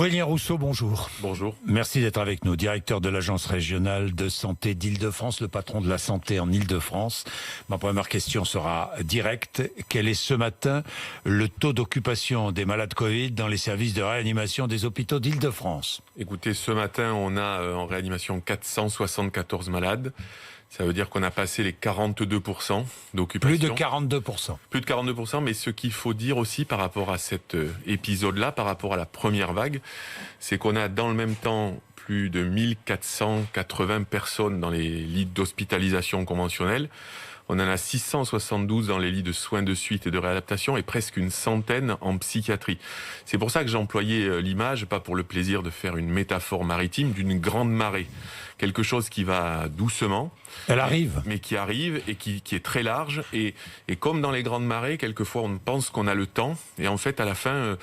Aurélien Rousseau, bonjour. Bonjour. Merci d'être avec nous, directeur de l'Agence régionale de santé d'Île-de-France, le patron de la santé en Île-de-France. Ma première question sera directe. Quel est ce matin le taux d'occupation des malades Covid dans les services de réanimation des hôpitaux d'Île-de-France? Écoutez, ce matin, on a en réanimation 474 malades. Ça veut dire qu'on a passé les 42% d'occupation. Plus de 42%. Plus de 42%, mais ce qu'il faut dire aussi par rapport à cet épisode-là, par rapport à la première vague, c'est qu'on a dans le même temps plus de 1480 personnes dans les lits d'hospitalisation conventionnels. On en a 672 dans les lits de soins de suite et de réadaptation et presque une centaine en psychiatrie. C'est pour ça que j'ai employé l'image, pas pour le plaisir de faire une métaphore maritime, d'une grande marée. Quelque chose qui va doucement. Elle arrive. Mais qui arrive et qui est très large. Et comme dans les grandes marées, quelquefois on pense qu'on a le temps. Et en fait, à la fin,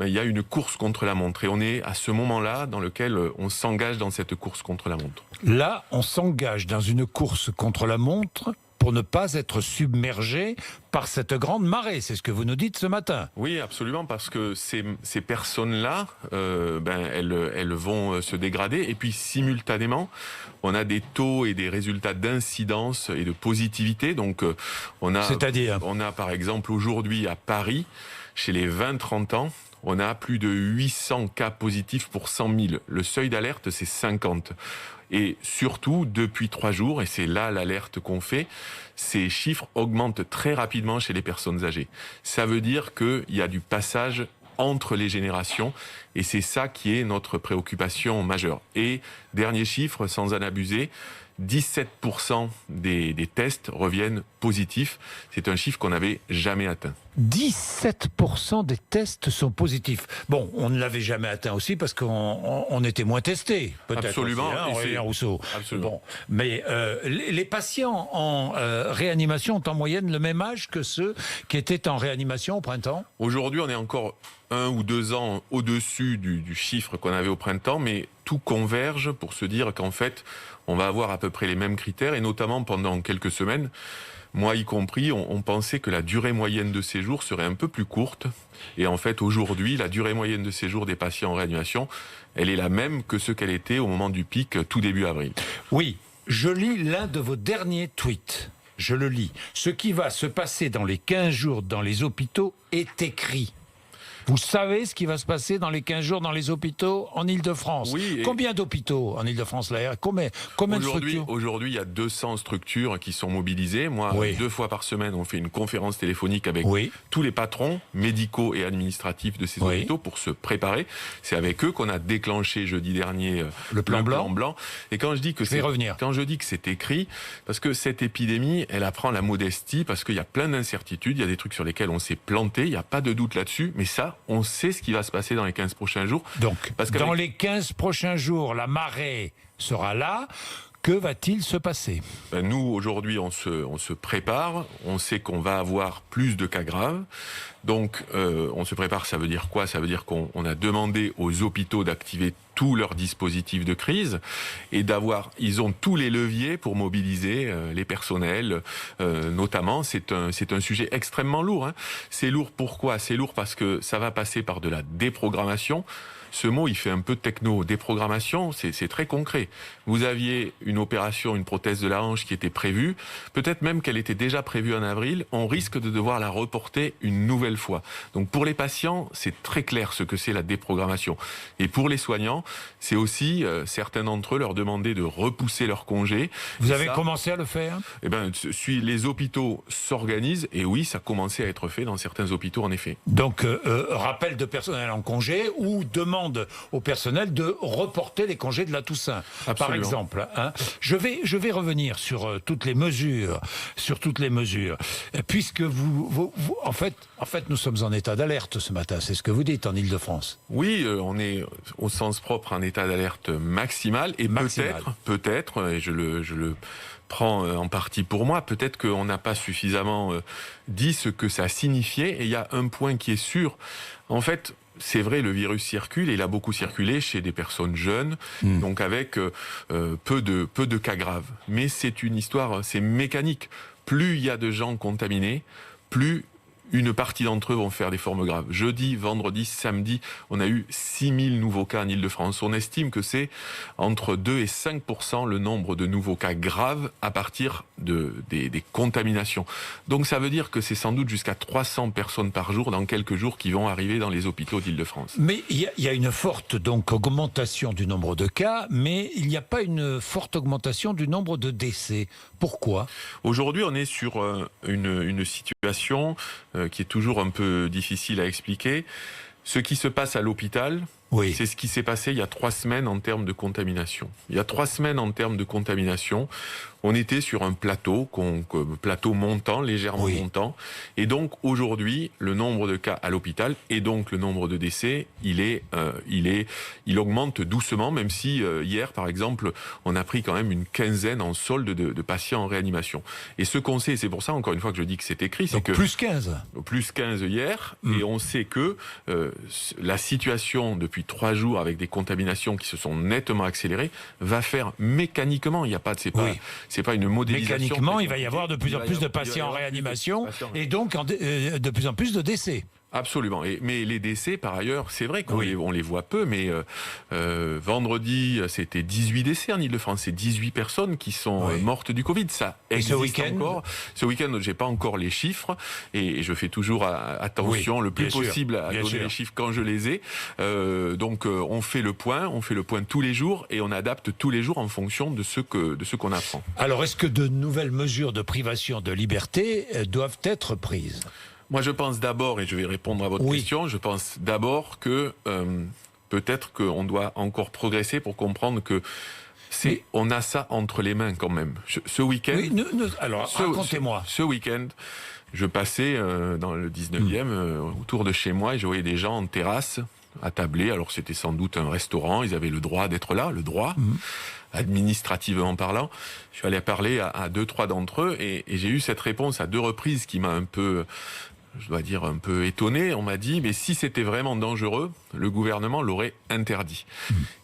il y a une course contre la montre. Et on est à ce moment-là dans lequel on s'engage dans cette course contre la montre. Là, on s'engage dans une course contre la montre pour ne pas être submergé par cette grande marée. C'est ce que vous nous dites ce matin. Oui, absolument, parce que ces personnes-là, elles vont se dégrader. Et puis, simultanément, on a des taux et des résultats d'incidence et de positivité. Donc, c'est-à-dire, on a par exemple aujourd'hui à Paris, chez les 20-30 ans, on a plus de 800 cas positifs pour 100 000. Le seuil d'alerte, c'est 50. Et surtout, depuis 3 jours, et c'est là l'alerte qu'on fait, ces chiffres augmentent très rapidement chez les personnes âgées. Ça veut dire qu'il y a du passage entre les générations, et c'est ça qui est notre préoccupation majeure. Et dernier chiffre, sans en abuser, 17% des tests reviennent positifs. C'est un chiffre qu'on n'avait jamais atteint. 17% des tests sont positifs. Bon, on ne l'avait jamais atteint aussi parce qu'on était moins testés, peut-être. Absolument. Aussi, hein, Aurélien Rousseau. Absolument. Bon, mais les patients en réanimation ont en moyenne le même âge que ceux qui étaient en réanimation au printemps? Aujourd'hui, on est encore 1 ou 2 ans au-dessus du chiffre qu'on avait au printemps, mais tout converge pour se dire qu'en fait, on va avoir à peu près les mêmes critères, et notamment pendant quelques semaines, moi y compris, on pensait que la durée moyenne de séjour serait un peu plus courte. Et en fait, aujourd'hui, la durée moyenne de séjour des patients en réanimation, elle est la même que ce qu'elle était au moment du pic, tout début avril. Oui, je lis l'un de vos derniers tweets. Je le lis. Ce qui va se passer dans les 15 jours dans les hôpitaux est écrit. Vous savez ce qui va se passer dans les 15 jours dans les hôpitaux en Île-de-France? Oui. Combien d'hôpitaux en Île-de-France là? Combien de structures? Aujourd'hui, il y a 200 structures qui sont mobilisées. Moi, 2 fois par semaine, on fait une conférence téléphonique avec tous les patrons médicaux et administratifs de ces hôpitaux pour se préparer. C'est avec eux qu'on a déclenché jeudi dernier le plan blanc. Et quand je dis que c'est écrit, parce que cette épidémie, elle apprend la modestie, parce qu'il y a plein d'incertitudes, il y a des trucs sur lesquels on s'est planté, il n'y a pas de doute là-dessus, mais ça, on sait ce qui va se passer dans les 15 prochains jours. Donc, dans les 15 prochains jours, la marée sera là. Que va-t-il se passer? Nous, aujourd'hui, on se prépare. On sait qu'on va avoir plus de cas graves. Donc, on se prépare, ça veut dire quoi? Ça veut dire qu'on a demandé aux hôpitaux d'activer tous leurs dispositifs de crise et ils ont tous les leviers pour mobiliser les personnels, notamment. C'est un sujet extrêmement lourd. C'est lourd pourquoi? C'est lourd parce que ça va passer par de la déprogrammation. Ce mot, il fait un peu techno. Déprogrammation, c'est très concret. Vous aviez une opération, une prothèse de la hanche qui était prévue. Peut-être même qu'elle était déjà prévue en avril. On risque de devoir la reporter une nouvelle fois. Donc pour les patients, c'est très clair ce que c'est la déprogrammation. Et pour les soignants, c'est aussi, certains d'entre eux, leur demander de repousser leur congé. Vous avez commencé à le faire? Eh bien, les hôpitaux s'organisent. Et oui, ça a commencé à être fait dans certains hôpitaux, en effet. Donc, rappel de personnel en congé ou demande au personnel de reporter les congés de la Toussaint, par exemple. Je vais revenir sur toutes les mesures, puisque vous en fait, nous sommes en état d'alerte ce matin. C'est ce que vous dites en Île-de-France. Oui, on est au sens propre en état d'alerte maximal et peut-être, et je le prends en partie pour moi, peut-être qu'on n'a pas suffisamment dit ce que ça signifiait. Et il y a un point qui est sûr. En fait, c'est vrai, le virus circule et il a beaucoup circulé chez des personnes jeunes, donc avec peu de cas graves. Mais c'est une histoire, c'est mécanique. Plus il y a de gens contaminés, plus une partie d'entre eux vont faire des formes graves. Jeudi, vendredi, samedi, on a eu 6000 nouveaux cas en Île-de-France. On estime que c'est entre 2 et 5% le nombre de nouveaux cas graves à partir des contaminations. Donc ça veut dire que c'est sans doute jusqu'à 300 personnes par jour dans quelques jours qui vont arriver dans les hôpitaux d'Île-de-France. Mais il y a une forte donc augmentation du nombre de cas, mais il n'y a pas une forte augmentation du nombre de décès. Pourquoi ? Aujourd'hui, on est sur une situation qui est toujours un peu difficile à expliquer. Ce qui se passe à l'hôpital, c'est ce qui s'est passé il y a 3 semaines en termes de contamination. Il y a 3 semaines en termes de contamination, on était sur un plateau, plateau montant, légèrement montant. Et donc aujourd'hui, le nombre de cas à l'hôpital et donc le nombre de décès, il augmente doucement, même si hier, par exemple, on a pris quand même une quinzaine en solde de patients en réanimation. Et ce qu'on sait, c'est pour ça, encore une fois, que je dis que c'est écrit, c'est que... Plus 15. Plus 15 hier, et on sait que la situation depuis 3 jours avec des contaminations qui se sont nettement accélérées va faire mécaniquement, il n'y a pas de... C'est pas une modélisation. Mécaniquement, il va y avoir de plus en plus de patients en réanimation et donc de plus en plus de décès. Absolument. Mais les décès, par ailleurs, c'est vrai qu'on les voit peu, mais vendredi, c'était 18 décès en Île-de-France. C'est 18 personnes qui sont mortes du Covid. Ça existe encore. Ce week-end, j'ai pas encore les chiffres et je fais toujours attention le plus possible à donner les chiffres quand je les ai. Donc, on fait le point tous les jours et on adapte tous les jours en fonction de ce qu'on apprend. Alors, est-ce que de nouvelles mesures de privation de liberté doivent être prises ? Moi, je pense d'abord, et je vais répondre à votre question, je pense d'abord que peut-être qu'on doit encore progresser pour comprendre que on a ça entre les mains quand même. Ce week-end... alors, racontez-moi. Ce week-end, je passais dans le 19e, autour de chez moi, et je voyais des gens en terrasse, attablés. Alors, c'était sans doute un restaurant, ils avaient le droit d'être là, administrativement parlant. Je suis allé parler à 2-3 d'entre eux, et j'ai eu cette réponse à 2 reprises qui m'a un peu... je dois dire un peu étonné, on m'a dit, mais si c'était vraiment dangereux, le gouvernement l'aurait interdit.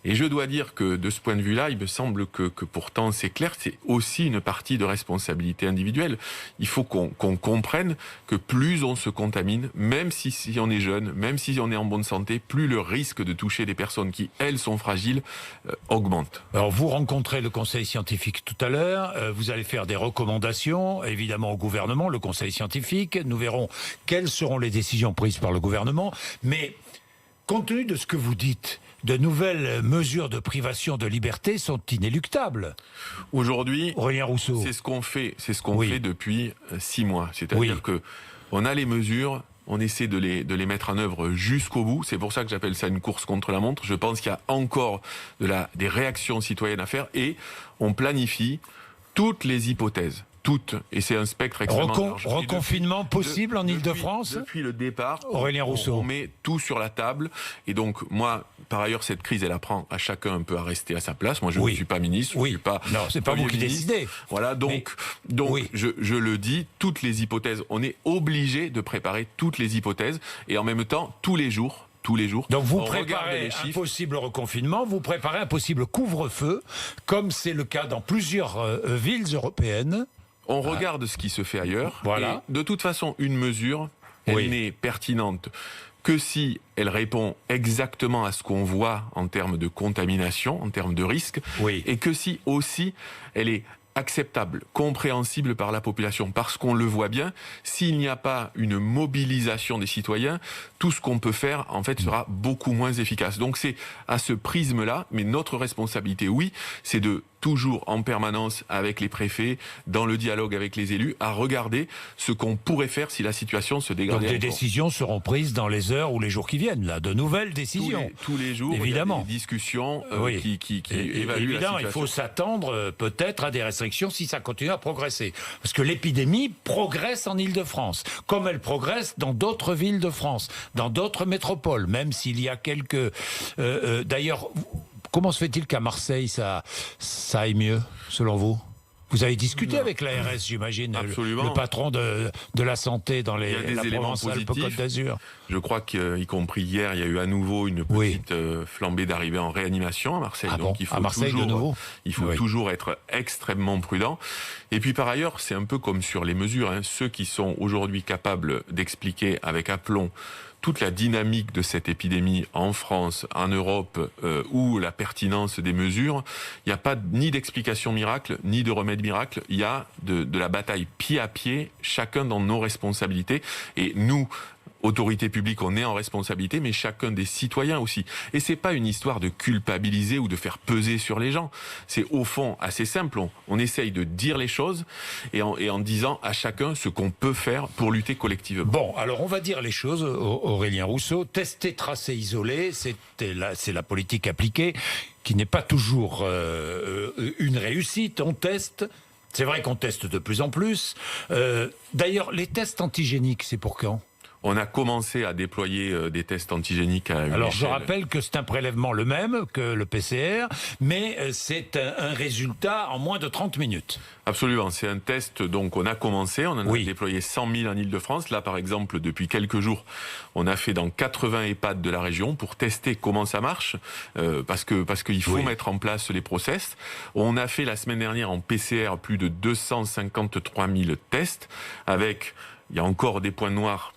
Et je dois dire que de ce point de vue-là, il me semble que pourtant c'est clair, c'est aussi une partie de responsabilité individuelle. Il faut qu'on comprenne que plus on se contamine, même si on est jeune, même si on est en bonne santé, plus le risque de toucher des personnes qui, elles, sont fragiles, augmente. Alors vous rencontrez le conseil scientifique tout à l'heure, vous allez faire des recommandations, évidemment au gouvernement, le conseil scientifique, nous verrons quelles seront les décisions prises par le gouvernement, mais compte tenu de ce que vous dites, de nouvelles mesures de privation de liberté sont inéluctables. Aujourd'hui, Aurélien Rousseau, c'est ce qu'on fait depuis 6 mois. C'est-à-dire que on a les mesures, on essaie de les mettre en œuvre jusqu'au bout. C'est pour ça que j'appelle ça une course contre la montre. Je pense qu'il y a encore des réactions citoyennes à faire et on planifie toutes les hypothèses. Toutes, et c'est un spectre extrêmement large. Reconfinement possible en Île-de-France ? Depuis le départ, Aurélien Rousseau. On met tout sur la table. Et donc, moi, par ailleurs, cette crise, elle apprend à chacun un peu à rester à sa place. Moi, je ne suis pas ministre. Je suis pas non, c'est pas vous qui décidez. Voilà, donc je le dis, toutes les hypothèses, on est obligé de préparer toutes les hypothèses. Et en même temps, tous les jours. Donc vous préparez un possible reconfinement, vous préparez un possible couvre-feu, comme c'est le cas dans plusieurs villes européennes. On regarde ce qui se fait ailleurs. Voilà. Et de toute façon, une mesure, elle n'est pertinente que si elle répond exactement à ce qu'on voit en termes de contamination, en termes de risque, et que si aussi elle est acceptable, compréhensible par la population, parce qu'on le voit bien, s'il n'y a pas une mobilisation des citoyens, tout ce qu'on peut faire, en fait, sera beaucoup moins efficace. Donc c'est à ce prisme-là, mais notre responsabilité, c'est de toujours en permanence avec les préfets, dans le dialogue avec les élus, à regarder ce qu'on pourrait faire si la situation se dégradait. Donc des décisions seront prises dans les heures ou les jours qui viennent, là, de nouvelles décisions. Tous les jours, évidemment. Il y a des discussions qui évaluent évidemment, la situation. il faut s'attendre peut-être à des restrictions si ça continue à progresser. Parce que l'épidémie progresse en Île-de-France, comme elle progresse dans d'autres villes de France, dans d'autres métropoles, même s'il y a quelques... D'ailleurs... Comment se fait-il qu'à Marseille, ça aille mieux, selon vous ? Vous avez discuté avec l'ARS, j'imagine, Absolument. le patron de la santé dans Il y a des la éléments Provence-Alpes-Côte d'Azur. Je crois qu'y compris hier, il y a eu à nouveau une petite flambée d'arrivées en réanimation à Marseille. Ah donc bon, à Marseille de nouveau. Il faut toujours être extrêmement prudent. Et puis par ailleurs, c'est un peu comme sur les mesures. Ceux qui sont aujourd'hui capables d'expliquer avec aplomb toute la dynamique de cette épidémie en France, en Europe, ou la pertinence des mesures, il n'y a pas ni d'explication miracle, ni de remède miracle. Il y a de la bataille pied à pied, chacun dans nos responsabilités. Et nous, autorité publique, on est en responsabilité, mais chacun des citoyens aussi. Et c'est pas une histoire de culpabiliser ou de faire peser sur les gens. C'est au fond assez simple. On essaye de dire les choses et en disant à chacun ce qu'on peut faire pour lutter collectivement. Bon, alors on va dire les choses, Aurélien Rousseau. Tester, tracer, isoler, c'est la politique appliquée qui n'est pas toujours une réussite. On teste. C'est vrai qu'on teste de plus en plus. D'ailleurs, les tests antigéniques, c'est pour quand ? On a commencé à déployer des tests antigéniques à une Alors échelle. je rappelle que c'est un prélèvement le même que le PCR, mais c'est un résultat en moins de 30 minutes. Absolument, c'est un test, donc on a commencé, on en a déployé 100 000 en Ile-de-France. Là par exemple, depuis quelques jours, on a fait dans 80 EHPAD de la région pour tester comment ça marche, parce qu'il faut mettre en place les process. On a fait la semaine dernière en PCR plus de 253 000 tests avec... Il y a encore des points noirs,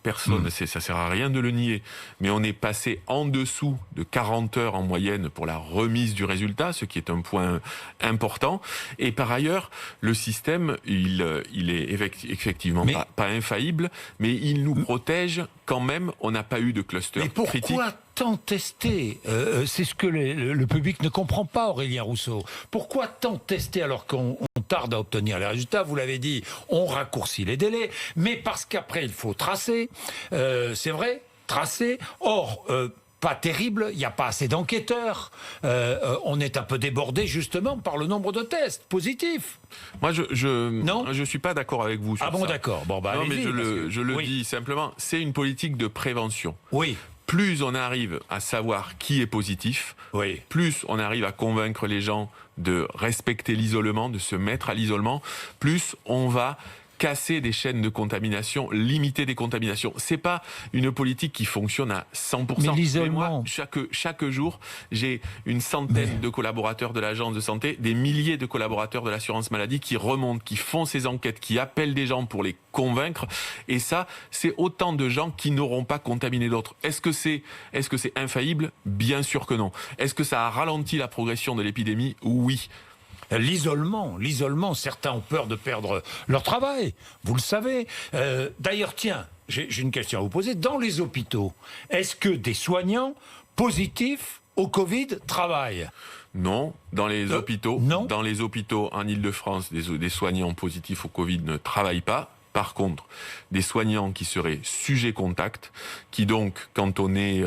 ça sert à rien de le nier, mais on est passé en dessous de 40 heures en moyenne pour la remise du résultat, ce qui est un point important. Et par ailleurs, le système, il est effectivement pas infaillible, mais il nous protège quand même. On n'a pas eu de cluster critique. Pourquoi tant tester c'est ce que le public ne comprend pas, Aurélien Rousseau. Pourquoi tant tester alors qu'on tarde à obtenir les résultats? Vous l'avez dit, on raccourcit les délais, mais parce qu'après il faut tracer, c'est vrai, tracer. Or, pas terrible, il n'y a pas assez d'enquêteurs. On est un peu débordé justement par le nombre de tests positifs. Moi, je suis pas d'accord avec vous sur ça. Ah bon, d'accord. Bon, bah, non, mais je le dis simplement, c'est une politique de prévention. Oui. Plus on arrive à savoir qui est positif, plus on arrive à convaincre les gens de respecter l'isolement, de se mettre à l'isolement, plus on va casser des chaînes de contamination, limiter des contaminations. C'est pas une politique qui fonctionne à 100%. Mais l'isolement... Mais moi, chaque jour, j'ai une centaine de collaborateurs de l'agence de santé, des milliers de collaborateurs de l'assurance maladie qui remontent, qui font ces enquêtes, qui appellent des gens pour les convaincre. Et ça, c'est autant de gens qui n'auront pas contaminé d'autres. Est-ce que c'est infaillible? Bien sûr que non. Est-ce que ça a ralenti la progression de l'épidémie? Oui. L'isolement, certains ont peur de perdre leur travail, vous le savez. D'ailleurs, tiens, j'ai une question à vous poser. Dans les hôpitaux, est-ce que des soignants positifs au Covid travaillent ? Non, dans les hôpitaux. Non. Dans les hôpitaux en Ile-de-France, des soignants positifs au Covid ne travaillent pas. Par contre, des soignants qui seraient sujets contact, qui donc, quand on est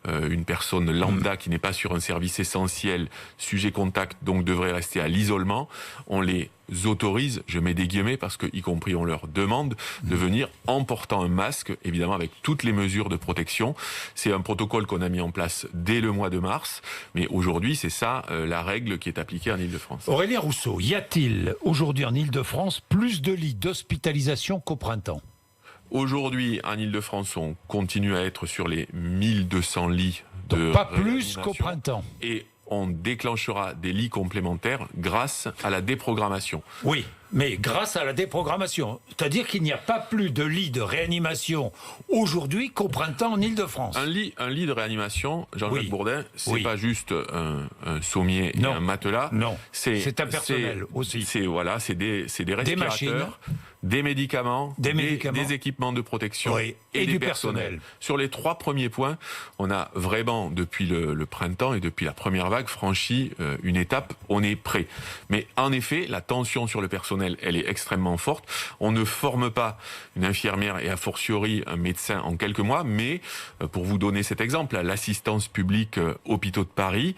une personne lambda qui n'est pas sur un service essentiel, sujet contact, donc devrait rester à l'isolement, on les autorise, je mets des guillemets parce que, y compris, on leur demande de venir en portant un masque, évidemment avec toutes les mesures de protection. C'est un protocole qu'on a mis en place dès le mois de mars, mais aujourd'hui, c'est ça la règle qui est appliquée en Ile-de-France. Aurélien Rousseau, y a-t-il aujourd'hui en Ile-de-France plus de lits d'hospitalisation qu'au printemps ? Aujourd'hui, en Ile-de-France, on continue à être sur les 1200 lits de donc pas plus qu'au printemps. Et on déclenchera des lits complémentaires grâce à la déprogrammation. Oui, mais grâce à la déprogrammation. C'est-à-dire qu'il n'y a pas plus de lits de réanimation aujourd'hui qu'au printemps en Ile-de-France. Un lit de réanimation, Jean-Jacques Bourdin, c'est pas juste un sommier et un matelas. Non, c'est un personnel aussi. C'est des respirateurs, des machines, des médicaments, des équipements de protection et du personnel. Sur les 3 premiers points, on a vraiment, depuis le printemps et depuis la première vague, franchi une étape. On est prêt. Mais en effet, la tension sur le personnel, elle est extrêmement forte. On ne forme pas une infirmière et a fortiori un médecin en quelques mois, mais pour vous donner cet exemple, à l'assistance publique Hôpitaux de Paris,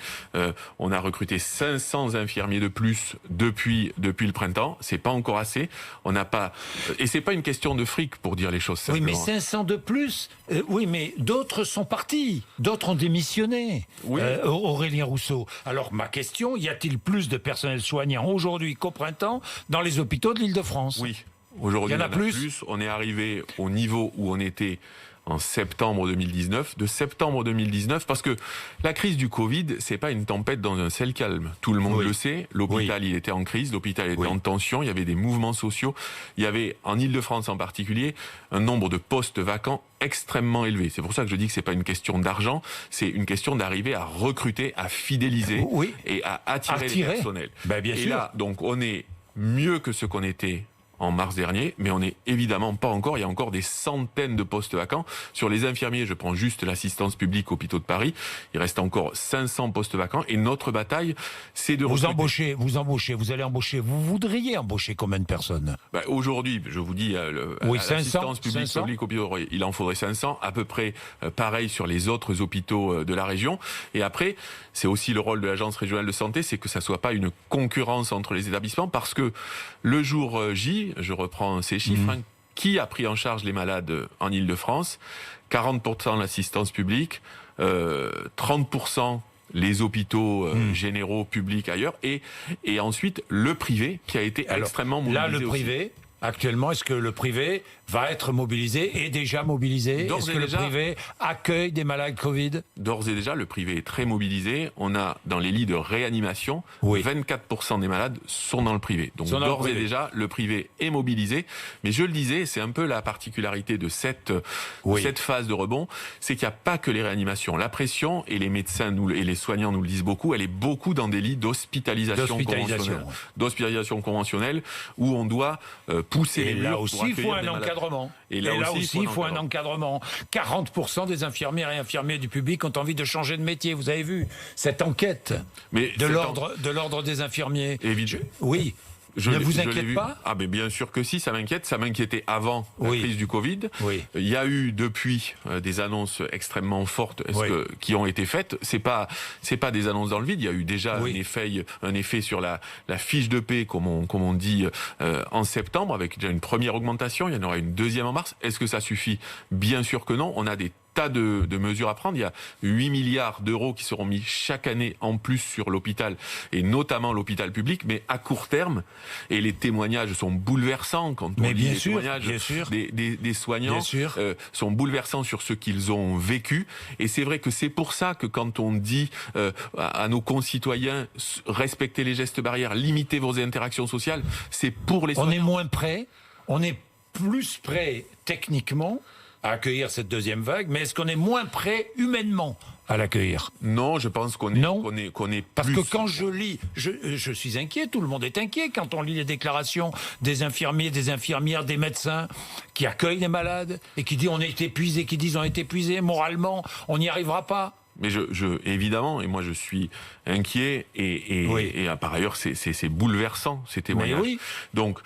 on a recruté 500 infirmiers de plus depuis le printemps. C'est pas encore assez. On n'a pas, et c'est pas une question de fric pour dire les choses simplement. Oui, mais 500 de plus. Oui, mais d'autres sont partis. D'autres ont démissionné. Oui. Aurélien Rousseau. Alors, ma question, y a-t-il plus de personnel soignant aujourd'hui qu'au printemps dans les hôpitaux de l'Île-de-France? Oui. Aujourd'hui, il y en a plus. On est arrivé au niveau où on était en septembre 2019, de septembre 2019, parce que la crise du Covid, c'est pas une tempête dans un ciel calme. Tout le monde le sait. L'hôpital, il était en crise, l'hôpital était en tension, il y avait des mouvements sociaux. Il y avait, en Île-de-France en particulier, un nombre de postes vacants extrêmement élevé. C'est pour ça que je dis que c'est pas une question d'argent, c'est une question d'arriver à recruter, à fidéliser et à attirer les personnels. Ben, bien et sûr. là, donc, on est mieux que ce qu'on était en mars dernier, mais on n'est évidemment pas encore. Il y a encore des centaines de postes vacants. Sur les infirmiers, je prends juste l'assistance publique hôpitaux de Paris, il reste encore 500 postes vacants. Et notre bataille, c'est de recruter. Vous allez embaucher. Vous voudriez embaucher combien de personnes? Aujourd'hui, je vous dis, l'assistance publique hôpitaux, il en faudrait 500, à peu près pareil sur les autres hôpitaux de la région. Et après, c'est aussi le rôle de l'Agence régionale de santé, c'est que ça soit pas une concurrence entre les établissements, parce que le jour J, je reprends ces chiffres, qui a pris en charge les malades en Île-de-France? 40% l'assistance publique, 30% les hôpitaux généraux publics ailleurs, et ensuite le privé qui a été extrêmement mobilisé. Là, le privé, actuellement, est-ce que le privé va être mobilisé, est déjà mobilisé? Est-ce que le privé accueille des malades Covid? D'ores et déjà, le privé est très mobilisé. On a, dans les lits de réanimation, 24% des malades sont dans le privé. Donc d'ores et déjà, le privé est mobilisé. Mais je le disais, c'est un peu la particularité de cette phase de rebond, c'est qu'il n'y a pas que les réanimations. La pression, et les médecins et les soignants nous le disent beaucoup, elle est beaucoup dans des lits d'hospitalisation conventionnelle. D'hospitalisation conventionnelle, où on doit pousser les murs pour accueillir des malades. Et là aussi, il faut un encadrement. 40% des infirmières et infirmiers du public ont envie de changer de métier. Vous avez vu cette enquête de l'ordre des infirmiers? Oui. Ne vous inquiète pas? Ah, mais bien sûr que si, ça m'inquiète. Ça m'inquiétait avant la crise du Covid. Il y a eu depuis des annonces extrêmement fortes qui ont été faites. C'est pas des annonces dans le vide. Il y a eu déjà un effet sur la fiche de paie, comme on dit, en septembre, avec déjà une première augmentation. Il y en aura une deuxième en mars. Est-ce que ça suffit? Bien sûr que non. On a des tas de mesures à prendre. Il y a 8 milliards d'euros qui seront mis chaque année en plus sur l'hôpital, et notamment l'hôpital public, mais à court terme. Et les témoignages sont bouleversants quand on lit les témoignages des soignants sont bouleversants sur ce qu'ils ont vécu. Et c'est vrai que c'est pour ça que quand on dit à nos concitoyens, respectez les gestes barrières, limitez vos interactions sociales, c'est pour les soignants. On est moins prêt, on est plus prêt techniquement à accueillir cette deuxième vague, mais est-ce qu'on est moins prêt humainement à l'accueillir? Non, je pense qu'on est Parce que quand je lis, je suis inquiet, tout le monde est inquiet quand on lit les déclarations des infirmiers, des infirmières, des médecins qui accueillent les malades et qui disent on est épuisés moralement, on n'y arrivera pas. Mais évidemment, et moi je suis inquiet, et par ailleurs c'est bouleversant ces témoignages. Donc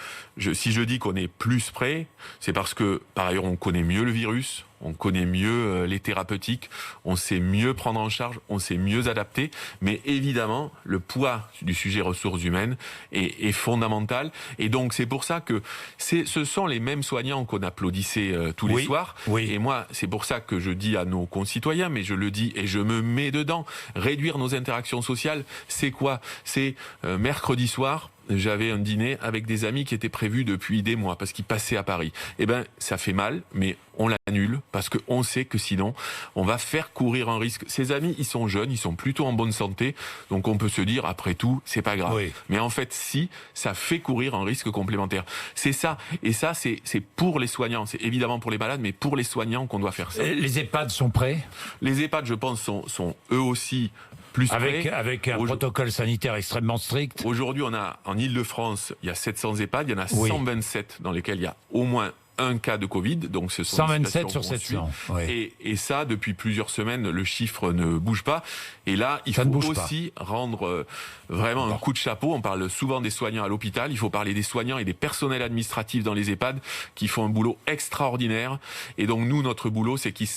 si je dis qu'on est plus prêt, c'est parce que par ailleurs on connaît mieux le virus, on connaît mieux les thérapeutiques, on sait mieux prendre en charge, on sait mieux adapter, mais évidemment le poids du sujet ressources humaines est fondamental, et donc c'est pour ça que ce sont les mêmes soignants qu'on applaudissait tous les soirs, et moi c'est pour ça que je dis à nos concitoyens, mais je le dis et je me mets dedans, réduire nos interactions sociales, c'est quoi? C'est mercredi soir, j'avais un dîner avec des amis qui étaient prévus depuis des mois parce qu'ils passaient à Paris. Eh ben, ça fait mal, mais on l'annule parce qu'on sait que sinon, on va faire courir un risque. Ces amis, ils sont jeunes, ils sont plutôt en bonne santé, donc on peut se dire, après tout, c'est pas grave. Mais en fait, si, ça fait courir un risque complémentaire. C'est ça. Et ça, c'est pour les soignants. C'est évidemment pour les malades, mais pour les soignants qu'on doit faire ça. Les EHPAD sont prêts? Les EHPAD, je pense, sont eux aussi plus près. Avec un protocole sanitaire extrêmement strict. Aujourd'hui, on a en Île-de-France, il y a 700 EHPAD, il y en a 127 dans lesquels il y a au moins un cas de Covid, donc ce sont 127 sur 700. Et ça, depuis plusieurs semaines, le chiffre ne bouge pas. Et là, il faut aussi rendre vraiment un coup de chapeau. On parle souvent des soignants à l'hôpital. Il faut parler des soignants et des personnels administratifs dans les EHPAD qui font un boulot extraordinaire. Et donc nous, notre boulot, c'est qu'il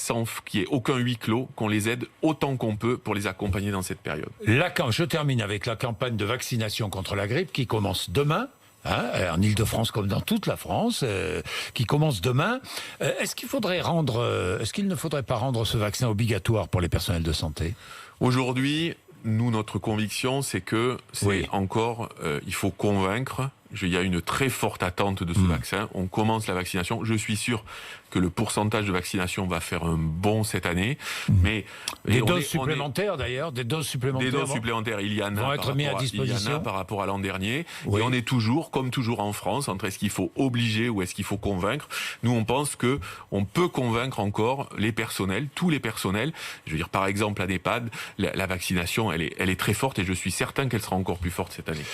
n'y ait aucun huis clos, qu'on les aide autant qu'on peut pour les accompagner dans cette période. Je termine avec la campagne de vaccination contre la grippe qui commence demain. en Ile-de-France comme dans toute la France, qui commence demain. Est-ce qu'il ne faudrait pas rendre ce vaccin obligatoire pour les personnels de santé? Aujourd'hui, nous, notre conviction, c'est que il faut convaincre. Il y a une très forte attente de ce vaccin. On commence la vaccination. Je suis sûr que le pourcentage de vaccination va faire un bond cette année. Mais des doses supplémentaires, d'ailleurs, des doses supplémentaires, il y en vont a être mis à disposition. Il y en a par rapport à l'an dernier. Oui. Et on est toujours, comme toujours en France, entre est-ce qu'il faut obliger ou est-ce qu'il faut convaincre. Nous, on pense que on peut convaincre encore les personnels, tous les personnels. Je veux dire, par exemple, à l'EHPAD, la vaccination, elle est très forte et je suis certain qu'elle sera encore plus forte cette année.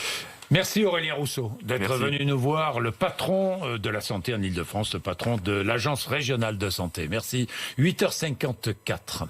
Merci Aurélien Rousseau d'être venu nous voir, le patron de la santé en Ile-de-France, le patron de l'Agence régionale de santé. Merci. 8h54.